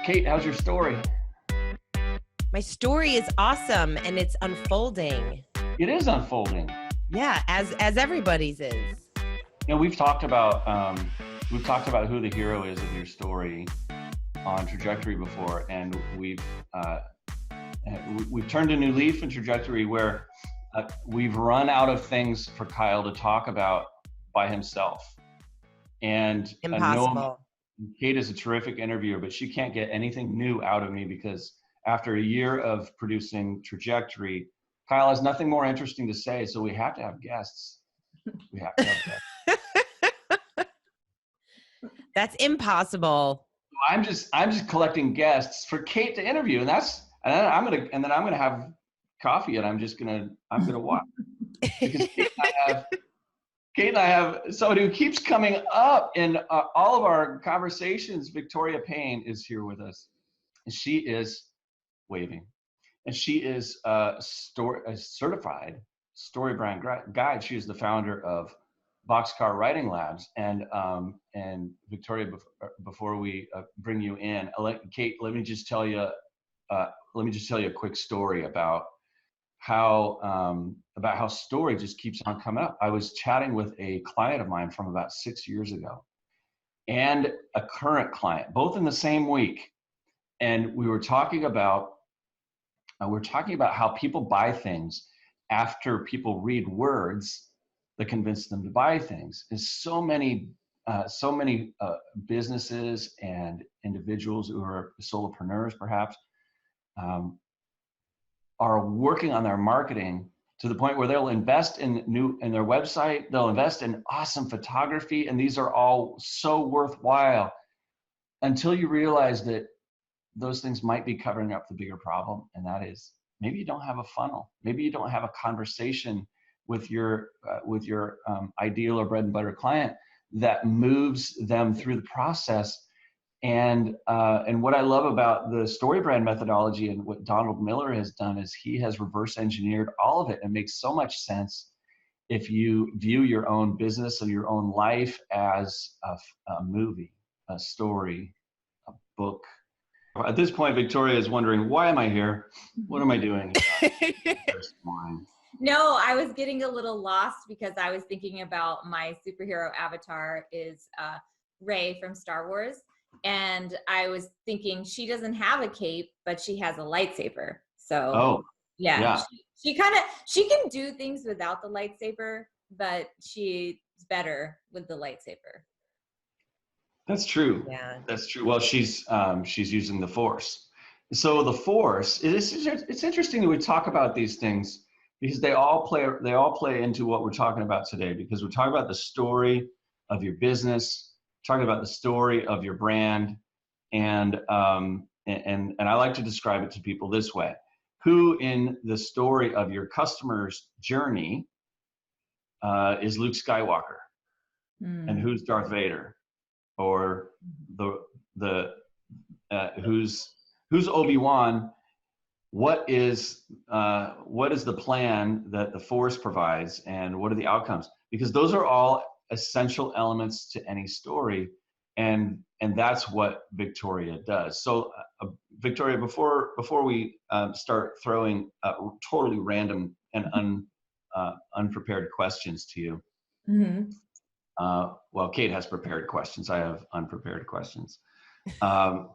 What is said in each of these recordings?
Kate, how's your story? My story is awesome and it's unfolding. It is unfolding. Yeah, as everybody's is. You know, we've talked about who the hero is of your story on Trajectory before, and we've turned a new leaf in Trajectory where we've run out of things for Kyle to talk about by himself. And Impossible. Kate is a terrific interviewer, but she can't get anything new out of me because after a year of producing Trajectory, Kyle has nothing more interesting to say, so we have to have guests. We have to have guests. That's impossible. I'm just collecting guests for Kate to interview, and then I'm gonna have coffee, and I'm gonna watch because Kate and I have somebody who keeps coming up in all of our conversations. Victoria Payne is here with us, and she is waving, and she is a certified StoryBrand guide. She is the founder of Boxcar Writing Labs, and Victoria, before we bring you in, Kate, let me just tell you a quick story about how story just keeps on coming up. I was chatting with a client of mine from about 6 years ago, and a current client, both in the same week, and we were talking about how people buy things after people read words that convince them to buy things. And so many businesses and individuals who are solopreneurs perhaps are working on their marketing to the point where they'll invest in their website, they'll invest in awesome photography, and these are all so worthwhile until you realize that those things might be covering up the bigger problem, and that is maybe you don't have a funnel, maybe you don't have a conversation with your ideal or bread and butter client that moves them through the process. And what I love about the StoryBrand methodology and what Donald Miller has done is he has reverse engineered all of it, and makes so much sense if you view your own business and your own life as a movie, a story, a book. At this point, Victoria is wondering, why am I here? What am I doing here? No, I was getting a little lost because I was thinking about my superhero avatar is Rey from Star Wars. And I was thinking she doesn't have a cape, but she has a lightsaber. So yeah. She can do things without the lightsaber, but she's better with the lightsaber. That's true. Yeah. That's true. Well, she's using the Force. So the Force, it's interesting that we talk about these things because they all play into what we're talking about today, because we're talking about the story of your business, talking about the story of your brand, and I like to describe it to people this way: who in the story of your customer's journey is Luke Skywalker, and who's Darth Vader, or who's Obi-Wan? What is the plan that the Force provides, and what are the outcomes? Because those are all essential elements to any story, and that's what Victoria does. So Victoria, before we start throwing totally random and unprepared questions to you, well, Kate has prepared questions, I have unprepared questions. I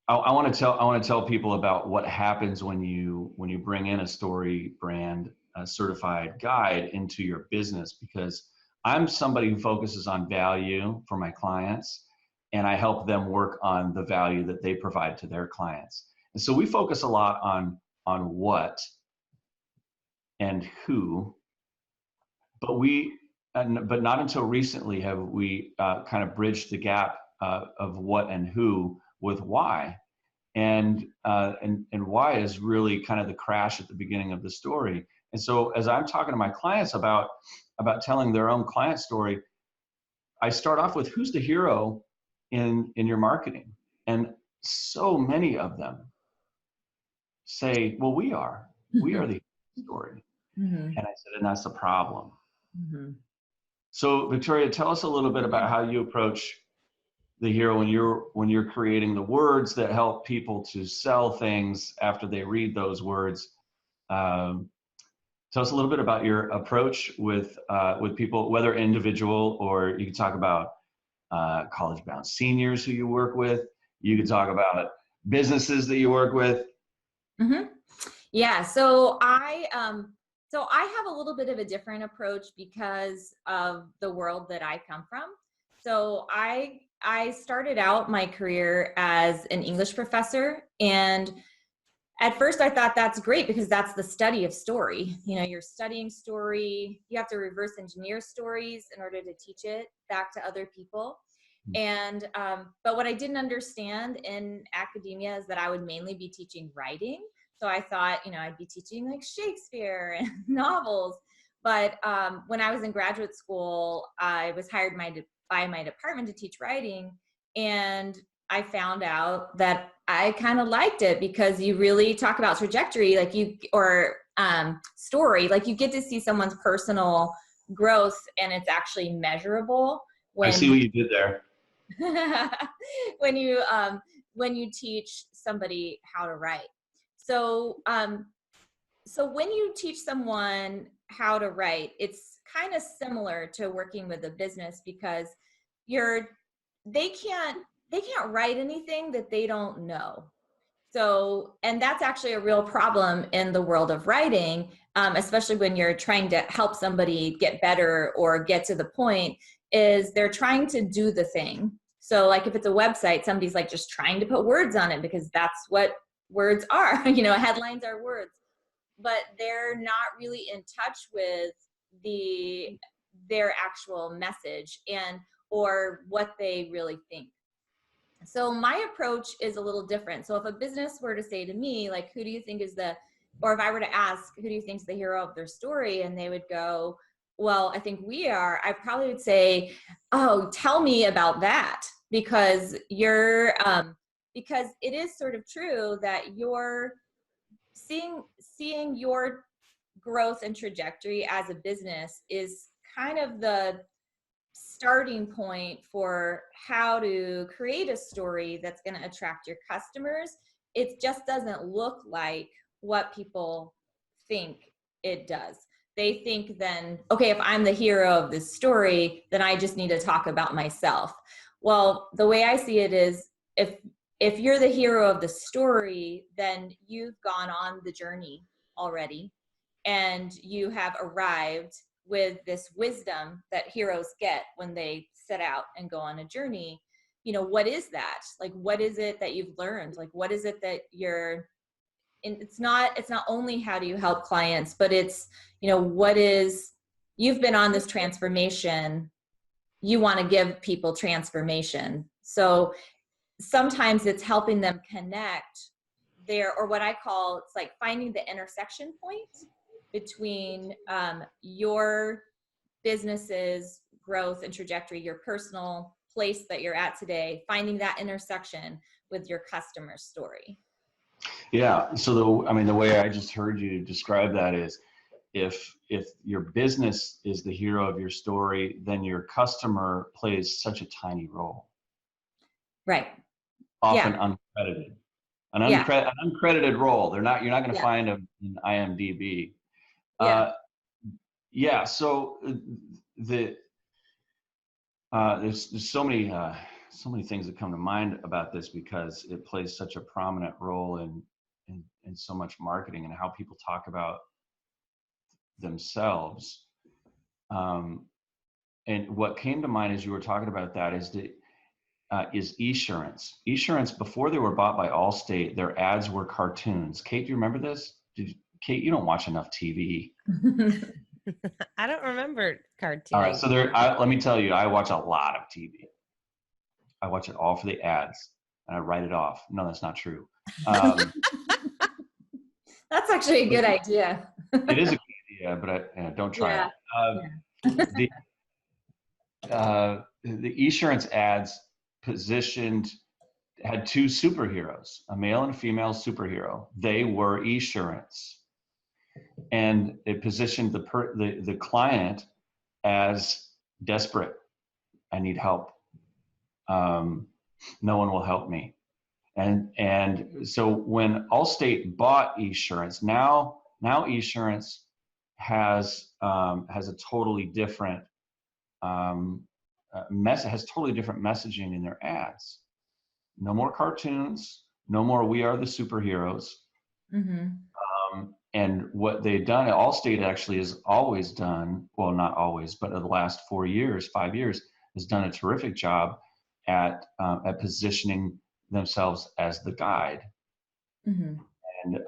want to tell people about what happens when you bring in a StoryBrand certified guide into your business, because I'm somebody who focuses on value for my clients, and I help them work on the value that they provide to their clients. And so we focus a lot on what and who, but not until recently have we kind of bridged the gap of what and who with why. And why is really kind of the crash at the beginning of the story. And so as I'm talking to my clients about telling their own client story, I start off with, who's the hero in your marketing? And so many of them say, well, we are the story. And I said, and that's the problem. So Victoria, tell us a little bit about how you approach the hero when you're creating the words that help people to sell things after they read those words. Tell us a little bit about your approach with people, whether individual, or you can talk about college-bound seniors who you work with. You can talk about businesses that you work with. Mm-hmm. Yeah. So I have a little bit of a different approach because of the world that I come from. So I started out my career as an English professor, and at first I thought that's great because that's the study of story. You know, you're studying story, you have to reverse engineer stories in order to teach it back to other people. And but what I didn't understand in academia is that I would mainly be teaching writing. So I thought, you know, I'd be teaching like Shakespeare and novels. But when I was in graduate school, I was hired by my department to teach writing, and I found out that I kind of liked it because you really talk about trajectory, like story, like you get to see someone's personal growth, and it's actually measurable. I see what you did there. when you teach somebody how to write. So when you teach someone how to write, it's kind of similar to working with a business because they can't write anything that they don't know. So, and that's actually a real problem in the world of writing, especially when you're trying to help somebody get better or get to the point, is they're trying to do the thing. So like if it's a website, somebody's like just trying to put words on it because that's what words are, you know, headlines are words, but they're not really in touch with their actual message or what they really think. So my approach is a little different. So if a business were to say to me, like, who do you think is or if I were to ask, who do you think is the hero of their story? And they would go, well, I think we are. I probably would say, oh, tell me about that, because because it is sort of true that you're seeing your growth and trajectory as a business is kind of the starting point for how to create a story that's going to attract your customers. It just doesn't look like what people think it does. They think then, okay, if I'm the hero of this story, then I just need to talk about myself. Well, the way I see it is if you're the hero of the story, then you've gone on the journey already and you have arrived with this wisdom that heroes get when they set out and go on a journey. You know, what is that? Like, what is it that you've learned? Like, what is it that it's not only how do you help clients, but it's, you know, you've been on this transformation. You want to give people transformation. So sometimes it's helping them connect or what I call, it's like finding the intersection point between your business's growth and trajectory, your personal place that you're at today, finding that intersection with your customer story. Yeah. So the way I just heard you describe that is if your business is the hero of your story, then your customer plays such a tiny role. Right. Often Yeah. uncredited. An uncredited role. You're not going to find them in IMDb. So there's so many things that come to mind about this because it plays such a prominent role in so much marketing and how people talk about themselves. And what came to mind as you were talking about that is Esurance. Esurance, before they were bought by Allstate, their ads were cartoons. Kate, do you remember this? Kate, you don't watch enough TV. I don't remember cartoons. All right, so let me tell you, I watch a lot of TV. I watch it all for the ads, and I write it off. No, that's not true. That's actually a good idea. It is a good idea, but don't try it. The Esurance ads had two superheroes, a male and a female superhero. They were Esurance. And it positioned the client as desperate. I need help. no one will help me. And so when Allstate bought Esurance, now Esurance has a totally different has totally different messaging in their ads. No more cartoons, no more "we are the superheroes." Mm-hmm. And what they've done, Allstate actually has always done, well, not always, but in the last 5 years, has done a terrific job at positioning themselves as the guide. Mm-hmm.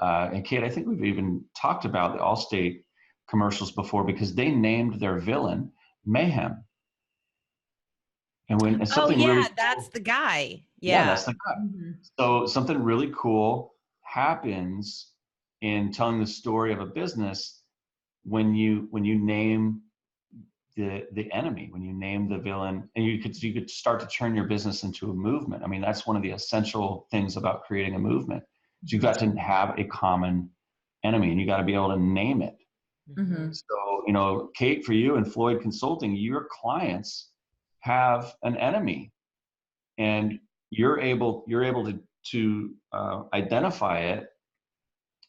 And Kate, I think we've even talked about the Allstate commercials before, because they named their villain Mayhem. And when something really cool, that's the guy. Yeah, that's the guy. Mm-hmm. So something really cool happens in telling the story of a business when you name the enemy, when you name the villain, and you could start to turn your business into a movement. I mean, that's one of the essential things about creating a movement. You've got to have a common enemy, and you got to be able to name it. Mm-hmm. So, Kate, for you and Floyd Consulting, your clients have an enemy, and you're able to identify it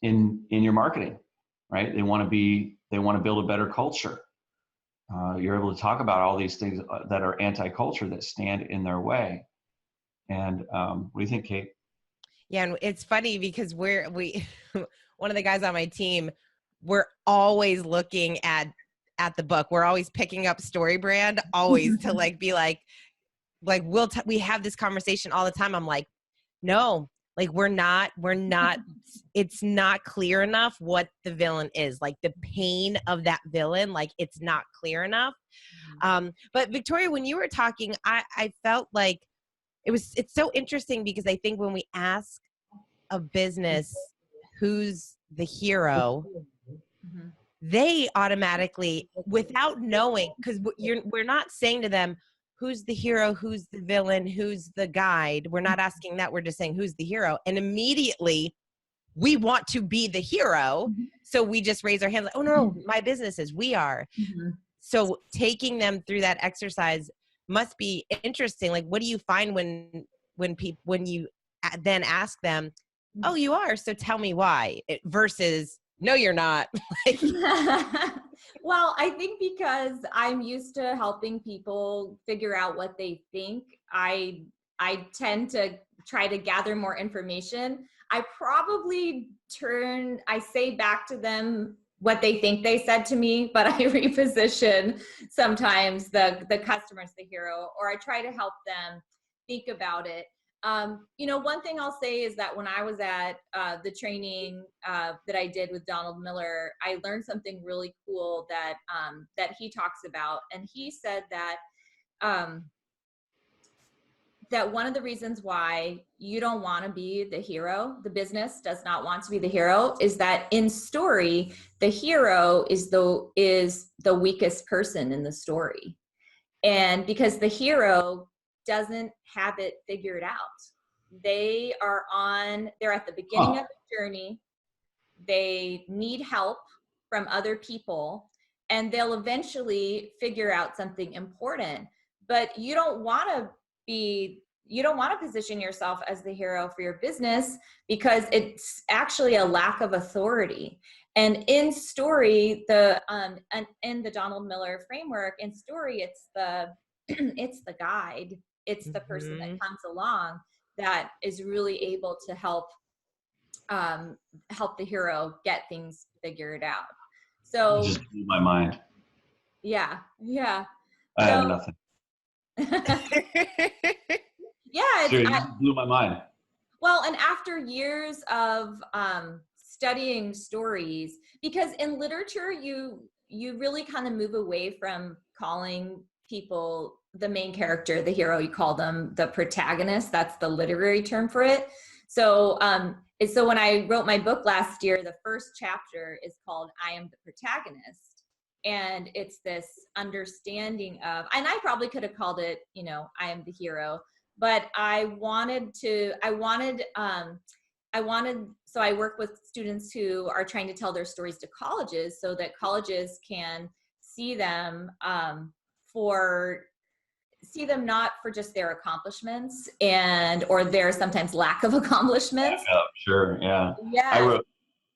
in your marketing, right? They want to build a better culture. You're able to talk about all these things that are anti-culture, that stand in their way. And what do you think, Kate? Yeah, and it's funny because we one of the guys on my team, we're always looking at the book. We're always picking up StoryBrand, always to be like we have this conversation all the time. I'm like, no, we're not, it's not clear enough what the villain is, the pain of that villain. It's not clear enough. But Victoria, when you were talking, I felt like it's so interesting, because I think when we ask a business who's the hero, Mm-hmm. they automatically, without knowing, because we're not saying to them, who's the hero, who's the villain, who's the guide. We're not asking that. We're just saying, who's the hero? And immediately we want to be the hero. So we just raise our hands like, oh no, my business is, we are. Mm-hmm. So taking them through that exercise must be interesting. What do you find when you then ask them, oh, you are, so tell me why, versus, no, you're not. Well, I think because I'm used to helping people figure out what they think, I tend to try to gather more information. I probably say back to them what they think they said to me, but I reposition sometimes the customer's the hero, or I try to help them think about it. One thing I'll say is that when I was at the training that I did with Donald Miller, I learned something really cool that he talks about. And he said that that one of the reasons why you don't want to be the hero, the business does not want to be the hero, is that in story, the hero is the weakest person in the story. And because the hero doesn't have it figured out. They're at the beginning of the journey. They need help from other people, and they'll eventually figure out something important. But you don't want to position yourself as the hero for your business, because it's actually a lack of authority. And in story, and in the Donald Miller framework, in story, it's the guide. It's the person that comes along that is really able to help the hero get things figured out. So It just blew my mind. yeah. I have nothing. Yeah, Seriously, it just blew my mind. Well, and after years of studying stories, because in literature you really kind of move away from calling people the main character, the hero. You call them the protagonist. That's the literary term for it. So so when I wrote my book last year, the first chapter is called I Am the Protagonist. And it's this understanding of, and I probably could have called it, I am the hero, but so I work with students who are trying to tell their stories to colleges, so that colleges can see them see them not for just their accomplishments or their sometimes lack of accomplishments. Yeah, sure. Yeah. Yeah.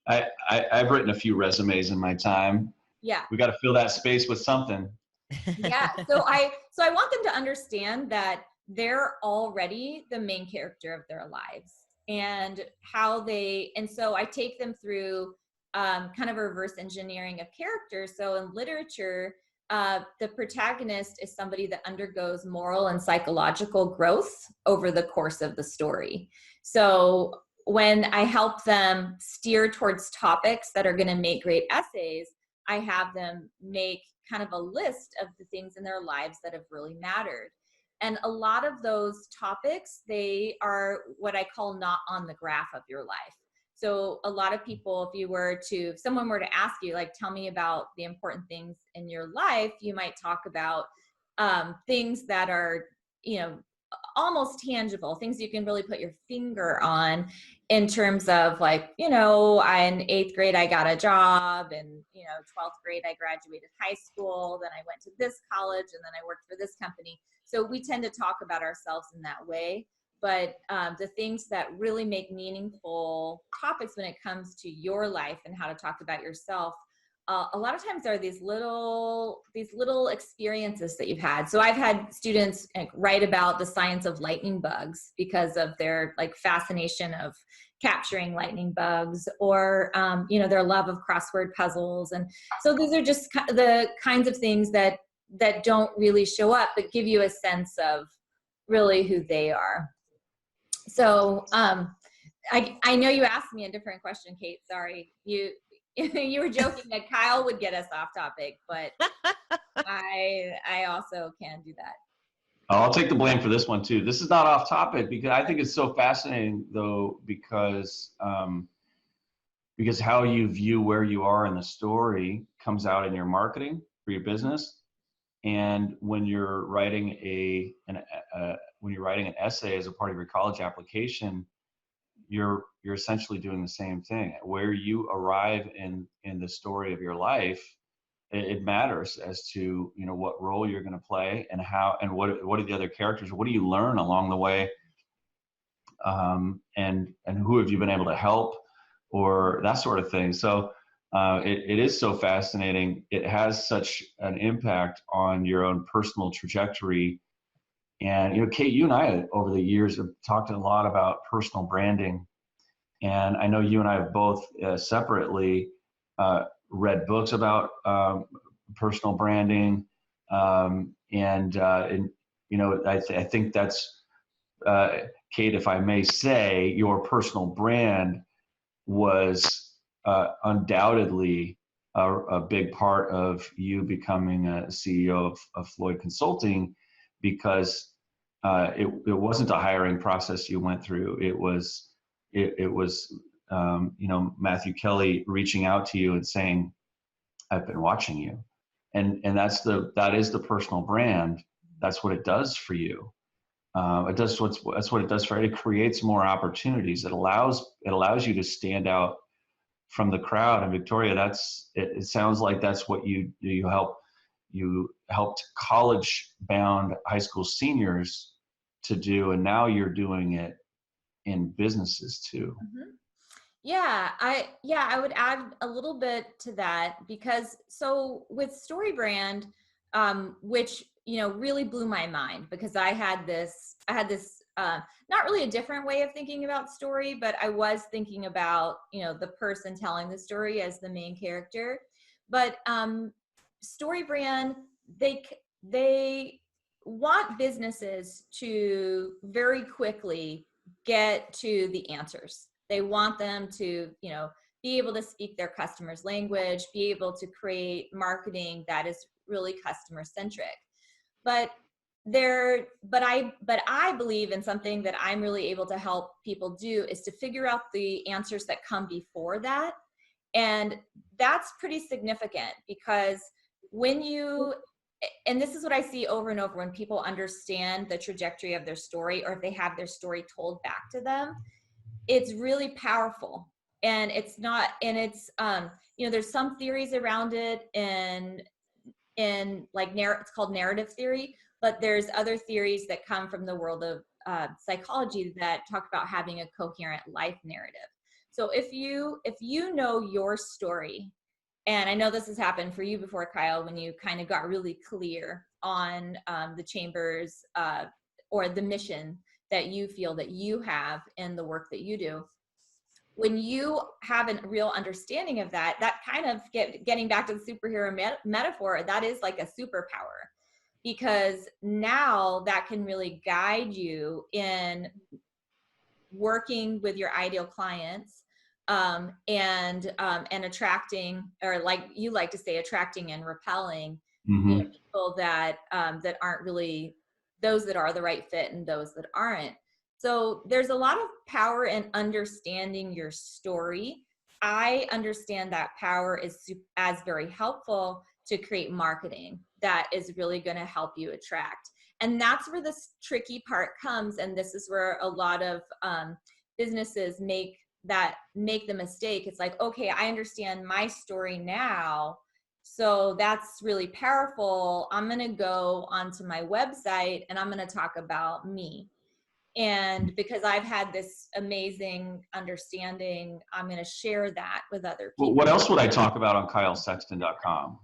I've written a few resumes in my time. Yeah. We got to fill that space with something. Yeah. So I want them to understand that they're already the main character of their lives, and so I take them through kind of a reverse engineering of characters. So in literature, the protagonist is somebody that undergoes moral and psychological growth over the course of the story. So when I help them steer towards topics that are going to make great essays, I have them make kind of a list of the things in their lives that have really mattered. And a lot of those topics, they are what I call not on the graph of your life. So a lot of people, if someone were to ask you, like, tell me about the important things in your life, you might talk about things that are, almost tangible, things you can really put your finger on, in terms of, like, in 8th grade, I got a job, and, 12th grade, I graduated high school, then I went to this college, and then I worked for this company. So we tend to talk about ourselves in that way. But the things that really make meaningful topics when it comes to your life and how to talk about yourself, a lot of times are these little experiences that you've had. So I've had students write about the science of lightning bugs because of their fascination of capturing lightning bugs, or their love of crossword puzzles. And so these are just the kinds of things that don't really show up, but give you a sense of really who they are. So I know you asked me a different question, Kate. Sorry. You were joking that Kyle would get us off topic, but I also can do that. I'll take the blame for this one too. This is not off topic, because I think it's so fascinating, though, because how you view where you are in the story comes out in your marketing for your business. And when you're writing an essay as a part of your college application, you're essentially doing the same thing. Where you arrive in the story of your life, it matters as to what role you're going to play, and how, and what are the other characters, what do you learn along the way, and who have you been able to help, or that sort of thing. So it is so fascinating. It has such an impact on your own personal trajectory. And Kate, you and I over the years have talked a lot about personal branding, and I know you and I have both separately read books about personal branding, and I think that's Kate, if I may say, your personal brand was undoubtedly a big part of you becoming a CEO of Floyd Consulting, because it wasn't a hiring process you went through. It was Matthew Kelly reaching out to you and saying, I've been watching you. And that is the personal brand. That's what it does for you. That's what it does for it. It creates more opportunities. It allows you to stand out from the crowd. And Victoria, it sounds like that's what you helped college-bound high school seniors to do, and now you're doing it in businesses too. Mm-hmm. Yeah, I would add a little bit to that, because so with StoryBrand, which really blew my mind, because I had this not really a different way of thinking about story, but I was thinking about the person telling the story as the main character. But StoryBrand, they want businesses to very quickly get to the answers. They want them to, be able to speak their customers' language, be able to create marketing that is really customer centric. But I believe in something that I'm really able to help people do, is to figure out the answers that come before that. And that's pretty significant, because and this is what I see over and over, when people understand the trajectory of their story, or if they have their story told back to them, it's really powerful. And it's there's some theories around it, and it's called narrative theory, but there's other theories that come from the world of psychology that talk about having a coherent life narrative. So if you know your story, and I know this has happened for you before, Kyle, when you kind of got really clear on the chamber's or the mission that you feel that you have in the work that you do. When you have a real understanding of that, that kind of getting back to the superhero metaphor, that is like a superpower, because now that can really guide you in working with your ideal clients, and attracting, or like you like to say, attracting and repelling, you know, people that that aren't really those that are the right fit and those that aren't. So there's a lot of power in understanding your story. I understand that power is as very helpful to create marketing that is really going to help you attract. And that's where this tricky part comes. And this is where a lot of businesses make the mistake. It's like, okay, I understand my story now, so that's really powerful. I'm going to go onto my website and I'm going to talk about me. And because I've had this amazing understanding, I'm going to share that with other people. Well, what else would I talk about on kylesexton.com?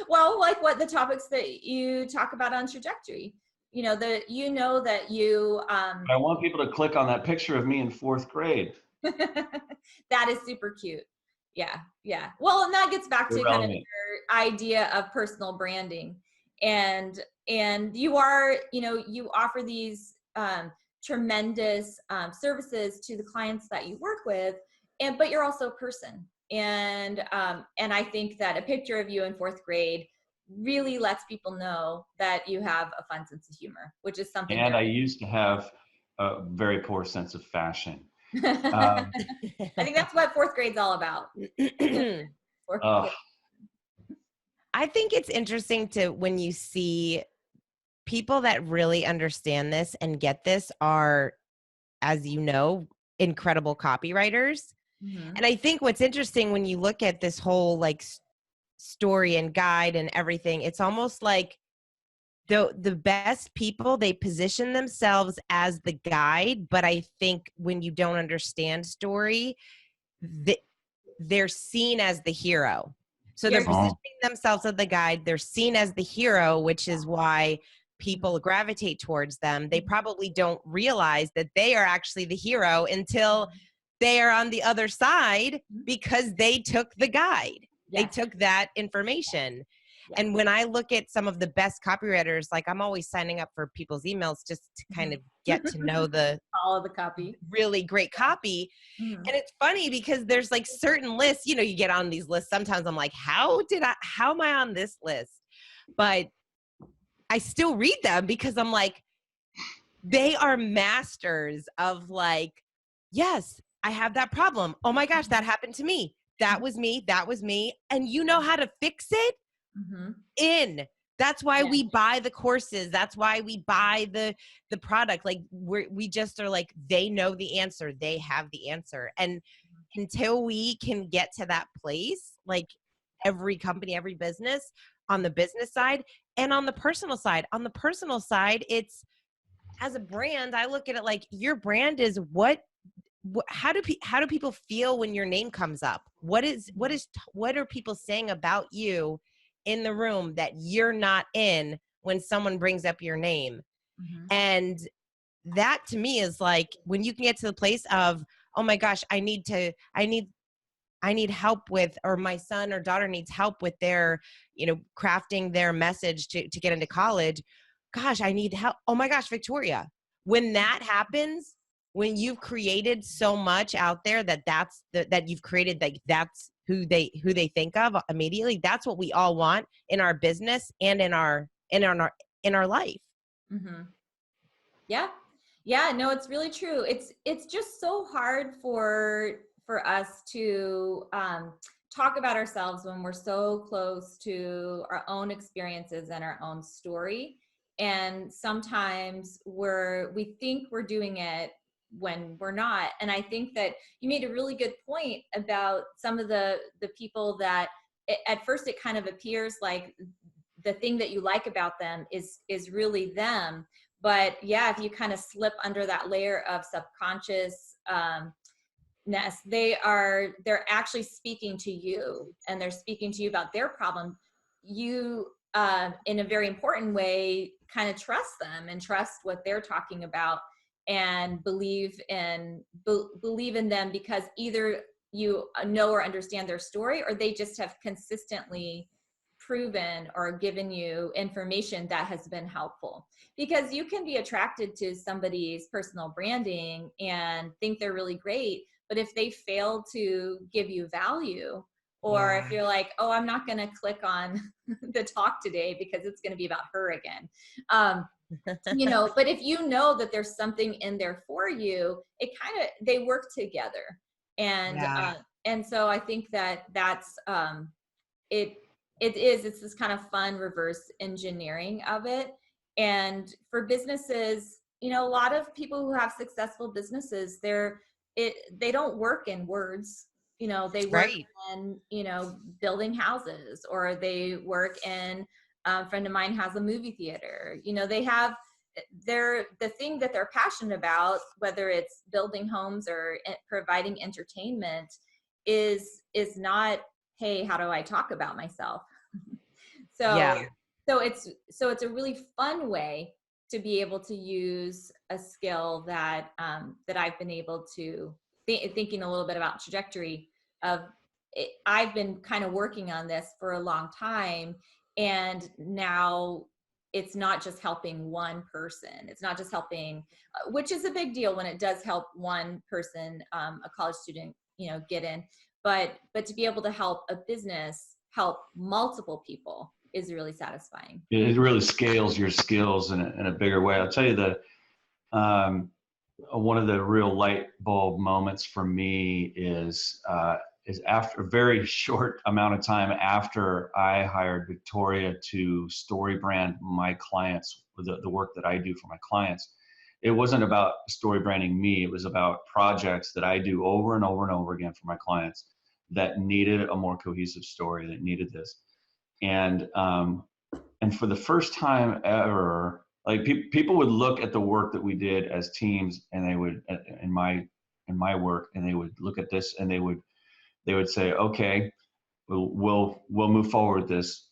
Well, like what the topics that you talk about on Trajectory, you know, that you I want people to click on that picture of me in 4th grade. that is super cute. Yeah. Well, and that gets back to kind of your idea of personal branding, and you are, you know, you offer these tremendous services to the clients that you work with, but you're also a person. And I think that a picture of you in 4th grade really lets people know that you have a fun sense of humor, which is something. And I used to have a very poor sense of fashion. I think that's what 4th grade's all about. I think it's interesting to, when you see people that really understand this and get this are, as you know, incredible copywriters. And I think what's interesting when you look at this whole like story and guide and everything, it's almost like the best people, they position themselves as the guide. But I think when you don't understand story, they're seen as the hero. So they're positioning themselves as the guide. They're seen as the hero, which is why people gravitate towards them. They probably don't realize that they are actually the hero until they are on the other side, because they took the guide. They took that information. And when I look at some of the best copywriters, like I'm always signing up for people's emails just to kind of get to know all of the copy, really great copy. And it's funny because there's like certain lists, you know, you get on these lists. Sometimes I'm like, how am I on this list? But I still read them because I'm like, they are masters of like, yes, I have that problem. Oh my gosh, that happened to me. That was me. That was me. And you know how to fix it? That's why we buy the courses. That's why we buy the product. Like we just are like, they know the answer. They have the answer. And until we can get to that place, like every company, every business, on the business side and on the personal side, it's, as a brand, I look at it like your brand is how do people feel when your name comes up? What are people saying about you in the room that you're not in when someone brings up your name? And that to me is like, when you can get to the place of, oh my gosh, I need help with, or my son or daughter needs help with their, you know, crafting their message to get into college. Gosh, I need help. Oh my gosh, Victoria, when that happens, when you've created so much out there that you've created, like that's who they think of immediately. That's what we all want in our business and in our life. Yeah, no, it's really true. It's just so hard for us to talk about ourselves when we're so close to our own experiences and our own story. And sometimes we think we're doing it when we're not. And I think that you made a really good point about some of the people that at first it kind of appears like the thing that you like about them is really them. But yeah, if you kind of slip under that layer of subconscious they're actually speaking to you, and they're speaking to you about their problem. You in a very important way kind of trust them and trust what they're talking about, and believe in them, because either you know or understand their story, or they just have consistently proven or given you information that has been helpful. Because you can be attracted to somebody's personal branding and think they're really great, but if they fail to give you value, or if you're like, oh, I'm not going to click on the talk today because it's going to be about her again. But if you know that there's something in there for you, they work together. And so I think that's it's this kind of fun reverse engineering of it. And for businesses, a lot of people who have successful businesses, they don't work in words. They work in, building houses, or they work in, a friend of mine has a movie theater. They have the thing that they're passionate about, whether it's building homes or providing entertainment, is not, hey, how do I talk about myself? So it's a really fun way to be able to use a skill that I've been able to thinking a little bit about trajectory of it. I've been kind of working on this for a long time, and now it's not just helping one person. It's not just helping, which is a big deal when it does help one person, a college student, get in. But to be able to help a business help multiple people is really satisfying. It really scales your skills in a bigger way. I'll tell you that one of the real light bulb moments for me is after a very short amount of time after I hired Victoria to StoryBrand my clients, the work that I do for my clients. It wasn't about StoryBranding me. It was about projects that I do over and over and over again for my clients that needed a more cohesive story, that needed this. And for the first time ever, like people would look at the work that we did as teams, and they would, in my work, and they would look at this, and they would say, okay, we'll move forward with this.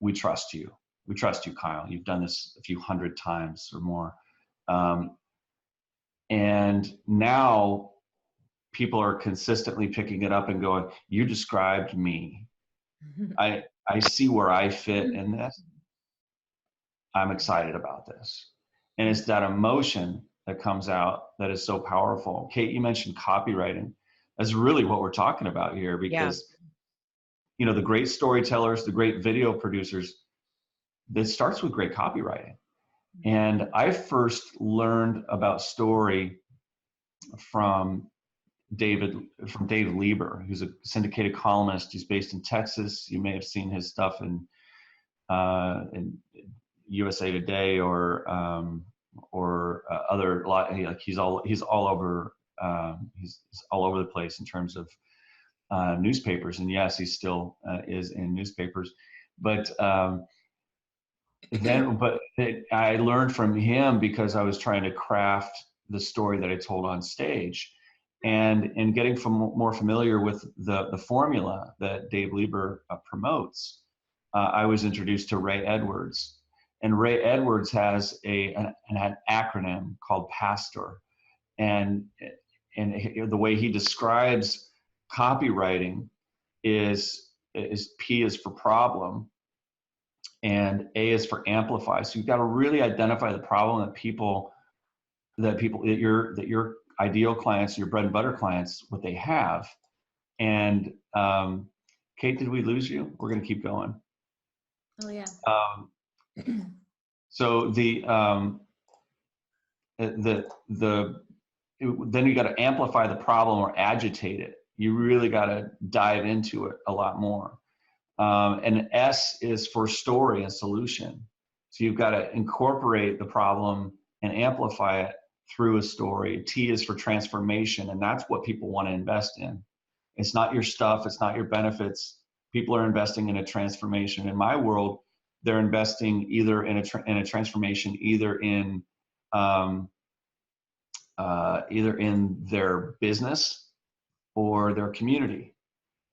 We trust you. We trust you, Kyle. You've done this a few hundred times or more. And now people are consistently picking it up and going, you described me. I see where I fit in this. I'm excited about this. And it's that emotion that comes out that is so powerful. Kate, you mentioned copywriting. That's really what we're talking about here, because the great storytellers, the great video producers, it starts with great copywriting. And I first learned about story from Dave Lieber, who's a syndicated columnist. He's based in Texas. You may have seen his stuff in USA Today or other lot. He's all over. He's all over the place in terms of newspapers. And yes, he still is in newspapers. But I learned from him because I was trying to craft the story that I told on stage. And in getting more familiar with the formula that Dave Lieber promotes, I was introduced to Ray Edwards. And Ray Edwards has an acronym called PASTOR. And the way he describes copywriting is P is for problem, and A is for amplify. So you've got to really identify the problem that your ideal clients, your bread and butter clients, what they have. And Kate, did we lose you? We're going to keep going. Oh yeah. So then you got to amplify the problem or agitate it. You really got to dive into it a lot more. And S is for story and solution. So you've got to incorporate the problem and amplify it through a story. T is for transformation, and that's what people want to invest in. It's not your stuff, it's not your benefits. People are investing in a transformation. In my world, they're investing either in a transformation, either in their business or their community.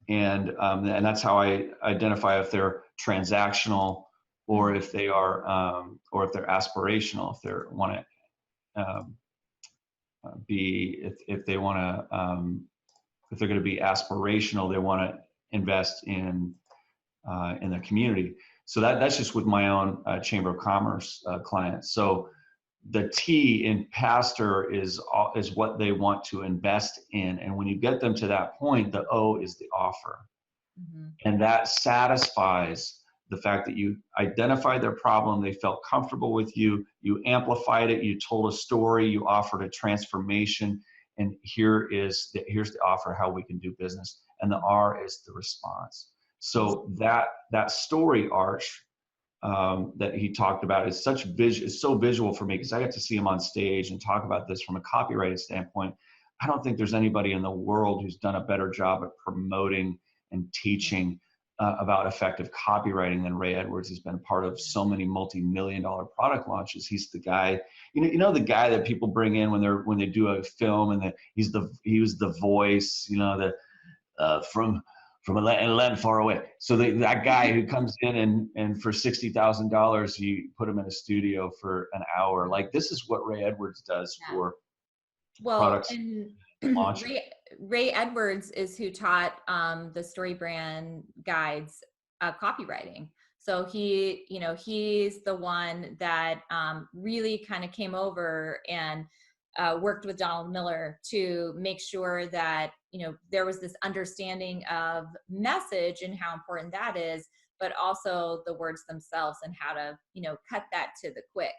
And that's how I identify if they're transactional or if they are, or if they're aspirational, if they want to if they want to, if they're going to be aspirational, they want to invest in their community. So that's just with my own Chamber of Commerce clients. So the T in pastor is what they want to invest in. And when you get them to that point, the O is the offer. Mm-hmm. And that satisfies the fact that you identified their problem, they felt comfortable with you, you amplified it, you told a story, you offered a transformation, and here's the offer, how we can do business. And the R is the response. So that story arch that he talked about is so visual for me, because I got to see him on stage and talk about this from a copywriting standpoint. I don't think there's anybody in the world who's done a better job at promoting and teaching about effective copywriting than Ray Edwards. He's been part of so many multi-million-dollar product launches. He's the guy, you know, the guy that people bring in when they do a film, and he was the voice, you know, from a land far away. So that guy who comes in and for $60,000, you put him in a studio for an hour. Like, this is what Ray Edwards does for products. And Ray Edwards is who taught the StoryBrand guides copywriting. So he's the one that really kind of came over and worked with Donald Miller to make sure that, you know, there was this understanding of message and how important that is, but also the words themselves and how to, you know, cut that to the quick.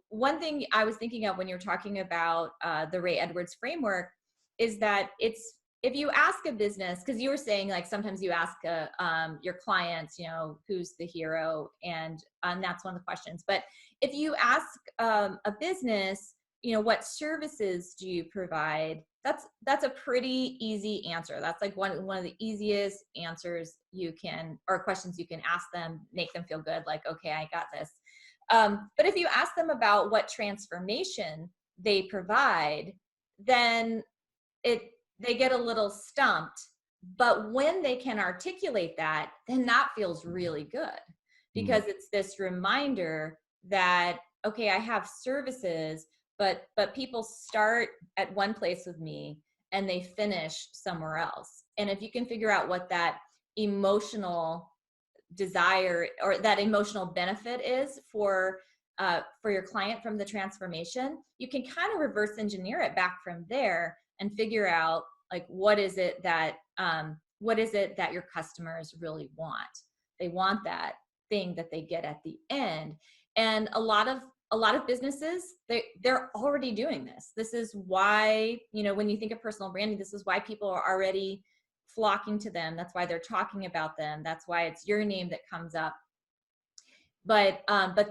One thing I was thinking of when you're talking about the Ray Edwards framework is that if you ask a business, because you were saying, like, sometimes you ask your clients, you know, who's the hero, and that's one of the questions. But if you ask a business, you know, what services do you provide? That's a pretty easy answer. That's like one of the easiest answers you can, or questions you can ask them, make them feel good, like, okay, I got this. But if you ask them about what transformation they provide, then they get a little stumped. But when they can articulate that, then that feels really good, because it's this reminder that, okay, I have services, but people start at one place with me and they finish somewhere else. And if you can figure out what that emotional desire or that emotional benefit is for your client from the transformation, you can kind of reverse engineer it back from there and figure out, like, what is it that your customers really want? They want that thing that they get at the end. And a lot of businesses, they're already doing this. This is why, you know, when you think of personal branding, this is why people are already flocking to them. That's why they're talking about them. That's why it's your name that comes up. But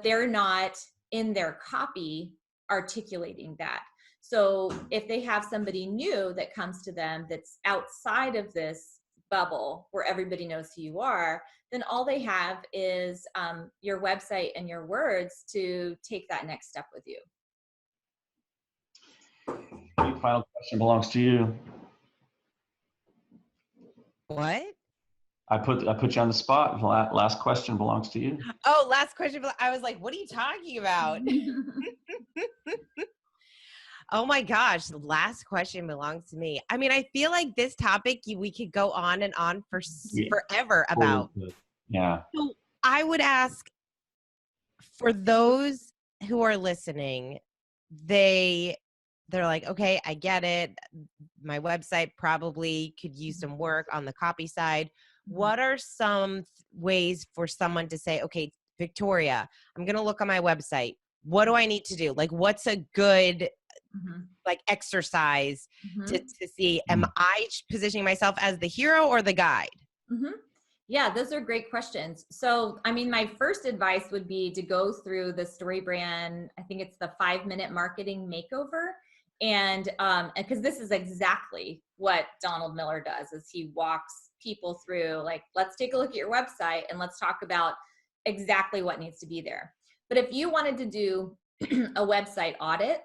they're not in their copy articulating that. So if they have somebody new that comes to them that's outside of this bubble where everybody knows who you are, then all they have is your website and your words to take that next step with you. The final question belongs to you. What? I put you on the spot. Last question belongs to you. Oh, last question. I was like, what are you talking about? Oh my gosh, the last question belongs to me. I mean, I feel like this topic we could go on and on for forever about. Yeah. So I would ask, for those who are listening, they're like, okay, I get it. My website probably could use some work on the copy side. What are some ways for someone to say, okay, Victoria, I'm going to look on my website. What do I need to do? Like, what's a good like exercise to see, am I positioning myself as the hero or the guide? Yeah, those are great questions. So, I mean, my first advice would be to go through the StoryBrand, I think it's the 5-minute marketing makeover. And because this is exactly what Donald Miller does, is he walks people through, like, let's take a look at your website and let's talk about exactly what needs to be there. But if you wanted to do a website audit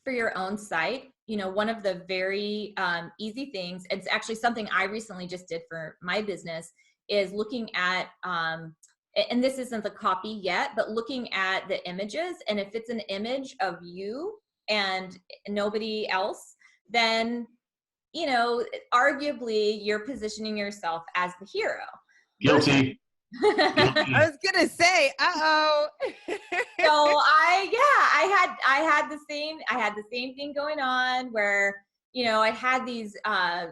for your own site, you know, one of the very easy things, it's actually something I recently just did for my business, is looking at, and this isn't the copy yet, but looking at the images. And if it's an image of you and nobody else, then, you know, arguably you're positioning yourself as the hero. Guilty. I was gonna say, uh-oh. So I had the same thing going on where, you know, I had these, I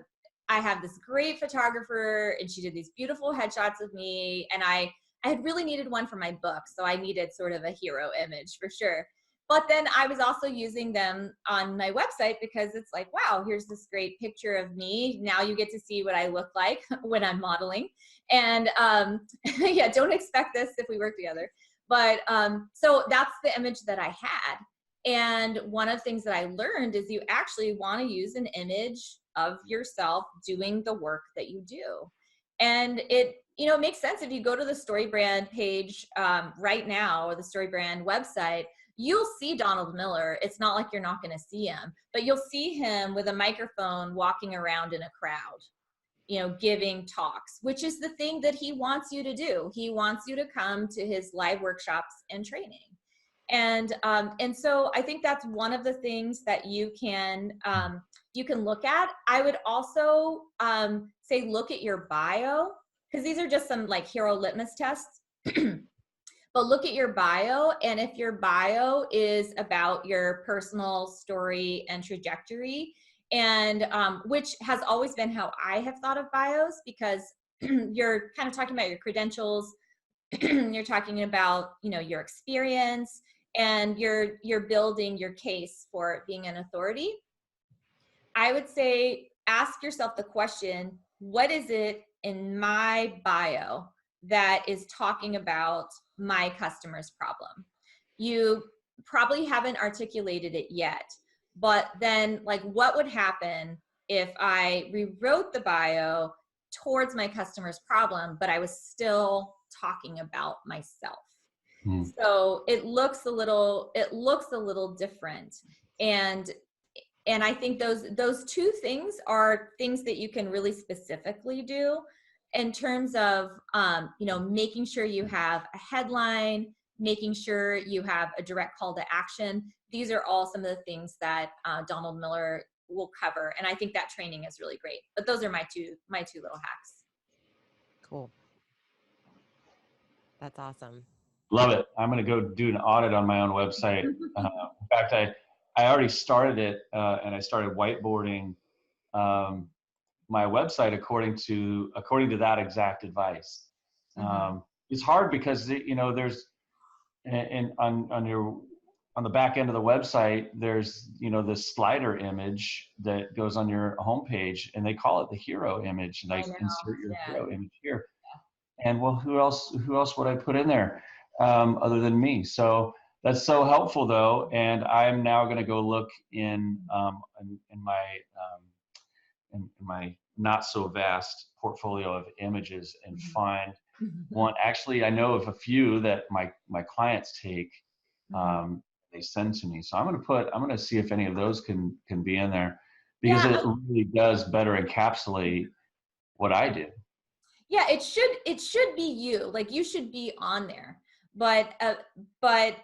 have this great photographer and she did these beautiful headshots of me, and I had really needed one for my book. So I needed sort of a hero image for sure. But then I was also using them on my website because it's like, wow, here's this great picture of me. Now you get to see what I look like when I'm modeling. And yeah, don't expect this if we work together. But so that's the image that I had. And one of the things that I learned is you actually want to use an image of yourself doing the work that you do. And it, you know, makes sense if you go to the StoryBrand page right now, or the StoryBrand website, you'll see Donald Miller. It's not like you're not going to see him, but you'll see him with a microphone walking around in a crowd, you know, giving talks, which is the thing that he wants you to do. He wants you to come to his live workshops and training. And so I think that's one of the things that you can look at. I would also say, look at your bio, because these are just some like hero litmus tests. But look at your bio, and if your bio is about your personal story and trajectory, and which has always been how I have thought of bios, because you're kind of talking about your credentials, you're talking about, you know, your experience, and you're building your case for being an authority. I would say ask yourself the question, what is it in my bio that is talking about my customer's problem? You probably haven't articulated it yet, but then like, what would happen if I rewrote the bio towards my customer's problem, but I was still talking about myself? So it looks a little different. And I think those two things are things that you can really specifically do in terms of, you know, making sure you have a headline, making sure you have a direct call to action. These are all some of the things that Donald Miller will cover. And I think that training is really great. But those are my two little hacks. Cool. That's awesome. Love it. I'm going to go do an audit on my own website. In fact, I already started it, and I started whiteboarding my website according to that exact advice. It's hard because, you know, there's, and on the back end of the website, there's, you know, this slider image that goes on your homepage, and they call it the hero image. Like, insert your hero image here. And well, who else would I put in there other than me? So that's so helpful, though. And I'm now going to go look in my not so vast portfolio of images and find one. Actually, I know of a few that my clients take, they send to me. So I'm going to see if any of those can be in there, because it really does better encapsulate what I do. Yeah, it should be you. Like, you should be on there, but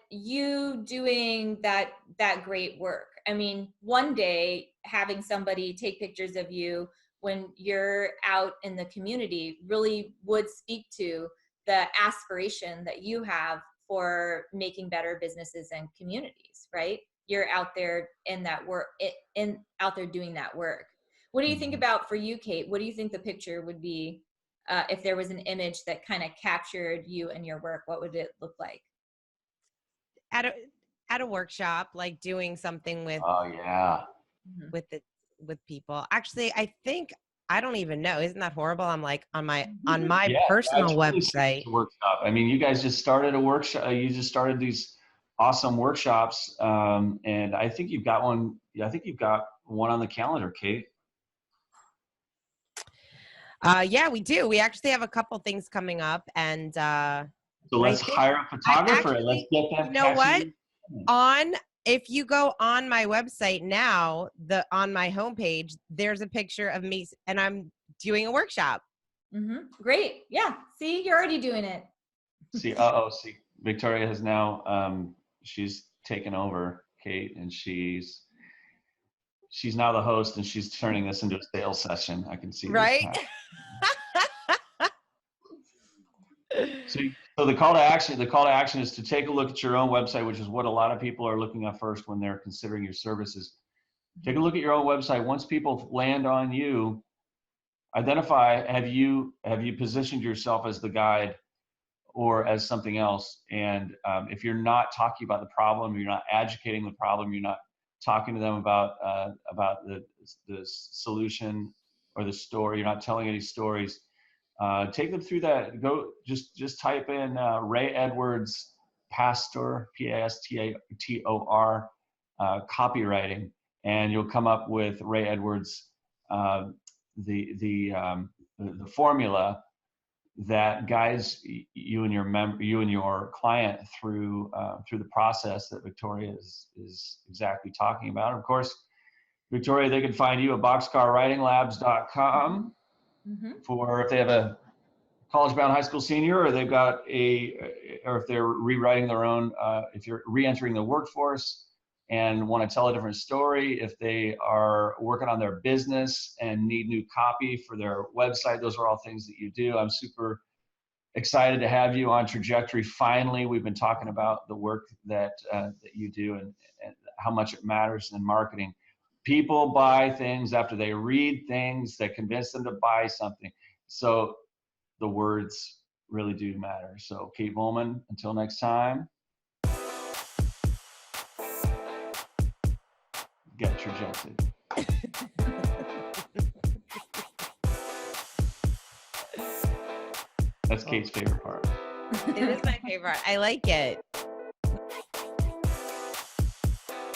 you doing that great work. I mean, one day having somebody take pictures of you when you're out in the community really would speak to the aspiration that you have for making better businesses and communities, right? You're out there in that work, out there doing that work. What do you think about, for you, Kate? What do you think the picture would be? If there was an image that kind of captured you and your work, what would it look like? At a workshop, like doing something with with people. Actually, I don't even know. Isn't that horrible? I'm like on my personal website. Workshop. I mean, you guys just started a workshop. You just started these awesome workshops, and I think you've got one. I think you've got one on the calendar, Kate. Yeah, we do. We actually have a couple things coming up, and So let's hire a photographer. actually, Let's get that. You know what? Catchy. If you go on my website now, on my homepage, there's a picture of me and I'm doing a workshop. Great. Yeah. See, you're already doing it. See, Victoria has now, she's taken over, Kate, and she's now the host, and she's turning this into a sales session. I can see this Right? So the call to action is to take a look at your own website, which is what a lot of people are looking at first when they're considering your services. Take a look at your own website. Once people land on you, identify, have you positioned yourself as the guide or as something else? And if you're not talking about the problem, you're not educating the problem, you're not talking to them about the solution or the story, you're not telling any stories, take them through that. Go just type in Ray Edwards Pastor, Pastor, copywriting, and you'll come up with Ray Edwards, the formula that guides you and your client through the process that Victoria is exactly talking about. Of course, Victoria, they can find you at boxcarwritinglabs.com for if they have a college-bound high school senior, or they've got or if they're rewriting their own, if you're re-entering the workforce and want to tell a different story, if they are working on their business and need new copy for their website, those are all things that you do. I'm super excited to have you on Trajectory. Finally, we've been talking about the work that you do and how much it matters in marketing. People buy things after they read things that convince them to buy something. So the words really do matter. So Kate Bowman, until next time, get trajected. That's Kate's favorite part. It is my favorite. I like it.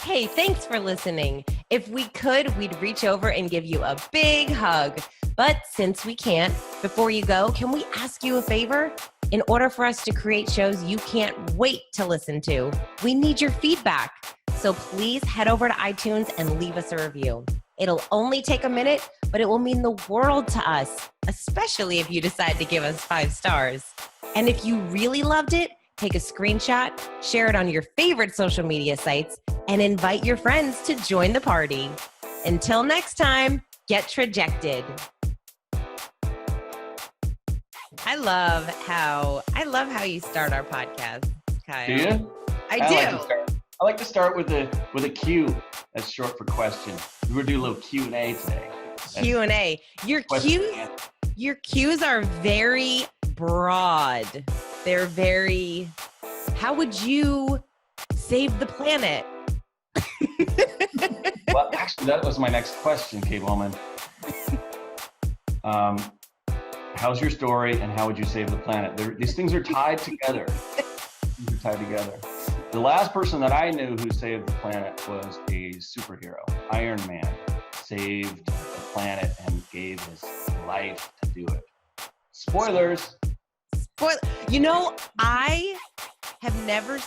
Hey, thanks for listening. If we could, we'd reach over and give you a big hug. But since we can't, before you go, can we ask you a favor? In order for us to create shows you can't wait to listen to, we need your feedback. So please head over to iTunes and leave us a review. It'll only take a minute, but it will mean the world to us, especially if you decide to give us 5 stars. And if you really loved it, take a screenshot, share it on your favorite social media sites, and invite your friends to join the party. Until next time, get trajected. I love how you start our podcast, Kyle. Do you? I do. I like to start with a Q. That's short for question. We're gonna do a little Q&A today. Q&A. Your Q's are very broad. They're very. How would you save the planet? Well, actually, that was my next question, Kate Bowman. How's your story, and how would you save the planet? These things are tied together. The last person that I knew who saved the planet was a superhero. Iron Man saved the planet and gave his life to do it. Spoilers. You know, I've never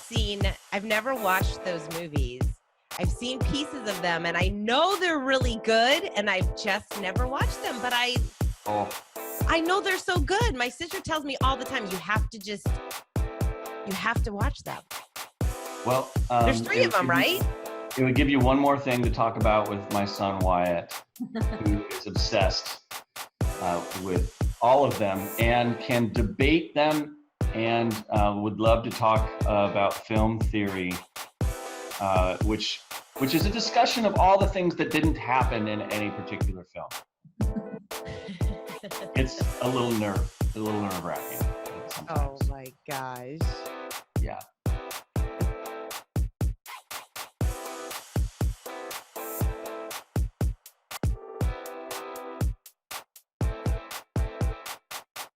watched those movies. I've seen pieces of them, and I know they're really good, and I've just never watched them, but I know they're so good. My sister tells me all the time, you have to watch them. Well, there's 3 of them, right? It would give you one more thing to talk about with my son Wyatt, who is obsessed with all of them and can debate them, and would love to talk about film theory, which is a discussion of all the things that didn't happen in any particular film. It's a little nerve-wracking sometimes. Oh my gosh. Yeah.